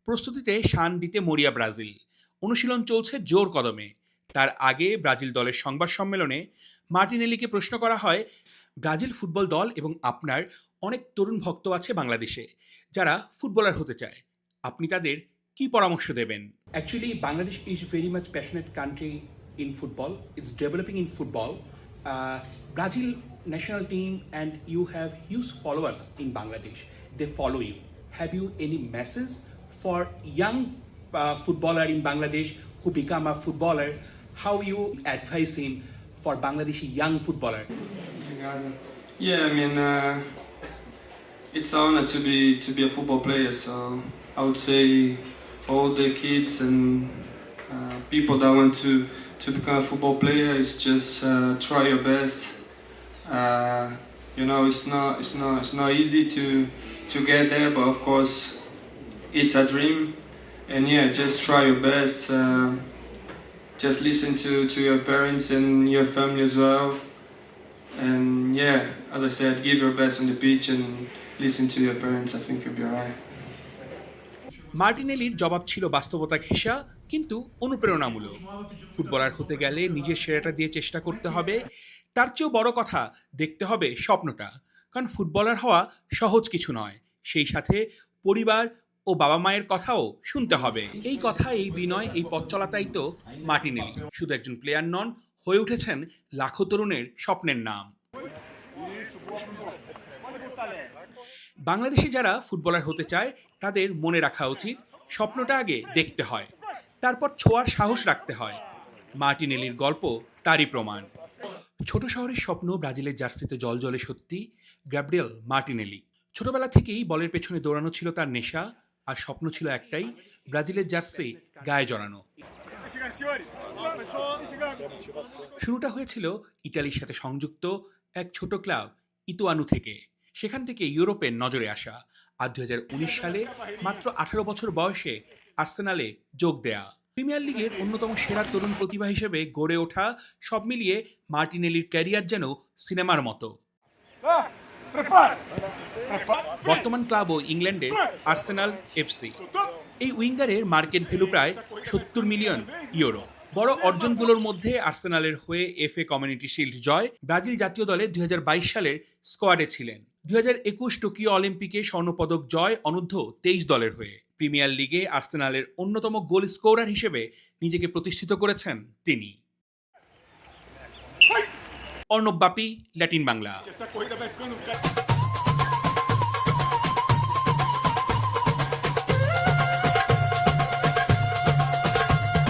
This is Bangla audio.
প্রস্তুতিতে শান দিতে মরিয়া ব্রাজিল। অনুশীলন চলছে জোর কদমে। তার আগে ব্রাজিল দলের সংবাদ সম্মেলনে মার্টিনেলিকে প্রশ্ন করা হয়, ব্রাজিল ফুটবল দল এবং আপনার অনেক তরুণ ভক্ত আছে বাংলাদেশে যারা ফুটবলার হতে চায়, আপনি তাদের কি পরামর্শ দেবেন? Actually Bangladesh is very much passionate country in football, it's developing in football. Brazil national team and you have huge followers in Bangladesh. They follow you. Have you any message for young footballer in Bangladesh who become a footballer? How you advise him for Bangladeshi young footballer? Yeah, I mean, it's an honor to be a football player. So I would say for all the kids and people that want to become a football player, is just try your best. You know, it's not easy to get there, but of course, it's a dream. And yeah, just try your best. Just listen to your parents and your family as well. And yeah, as I said, give your best on the pitch and listen to your parents. I think you'll be alright. মার্টিনেলির জবাব ছিল বাস্তবতা ঘেঁষা কিন্তু অনুপ্রেরণামূলক। ফুটবলার হতে গেলে নিজের সেরাটা দিয়ে চেষ্টা করতে হবে, তার চেয়েও বড় কথা দেখতে হবে স্বপ্নটা। কারণ ফুটবলার হওয়া সহজ কিছু নয়, সেই সাথে পরিবার ও বাবা মায়ের কথাও শুনতে হবে। এই কথা, এই বিনয়, এই পথ চলাটাই তো মার্টিনেলি। শুধু একজন প্লেয়ার নন, হয়ে উঠেছেন লাখো তরুণের স্বপ্নের নাম। বাংলাদেশে যারা ফুটবলার হতে চায় তাদের মনে রাখা উচিত, স্বপ্নটা আগে দেখতে হয়, তারপর ছোঁয়ার সাহস রাখতে হয়। মার্টিনেলির গল্প তারই প্রমাণ। ছোট শহরের স্বপ্ন ব্রাজিলের জার্সিতে জলজলে সত্যি গ্যাব্রিয়েল মার্টিনেলি। ছোটবেলা থেকেই বলের পেছনে দৌড়ানো ছিল তার নেশা, আর স্বপ্ন ছিল একটাই, ব্রাজিলের জার্সি গায়ে জড়ানো। শুরুটা হয়েছিল ইতালির সাথে সংযুক্ত এক ছোট ক্লাব ইতুয়ানু থেকে। সেখান থেকে ইউরোপের নজরে আসা, আর 2019 সালে মাত্র 18 বছর বয়সে আর্সেনালে যোগ দেয়া। প্রিমিয়ার লিগের অন্যতম সেরা তরুণ প্রতিভা হিসেবে গড়ে ওঠা, সব মিলিয়ে মার্টিনেলির ক্যারিয়ার যেন সিনেমার মতো। বর্তমান ক্লাবও ইংল্যান্ডের আর্সেনাল এফসি। এই উইঙ্গারের মার্কেট ভ্যালু প্রায় 70 মিলিয়ন ইউরো। বড় অর্জনগুলোর মধ্যে আর্সেনালের হয়ে এফএ কমিউনিটি শিল্ড জয়, ব্রাজিল জাতীয় দলের 2022 সালের স্কোয়াডে ছিলেন। 2021 টোকিও অলিম্পিকে স্বর্ণপদক জয় অনূর্ধ্ব 23 দলের হয়ে। প্রিমিয়ার লিগে আর্সেনালের অন্যতম গোল স্কোরার হিসেবে নিজেকে প্রতিষ্ঠিত করেছেন তিনি। অর্ণব বাপি, ল্যাটিন বাংলা।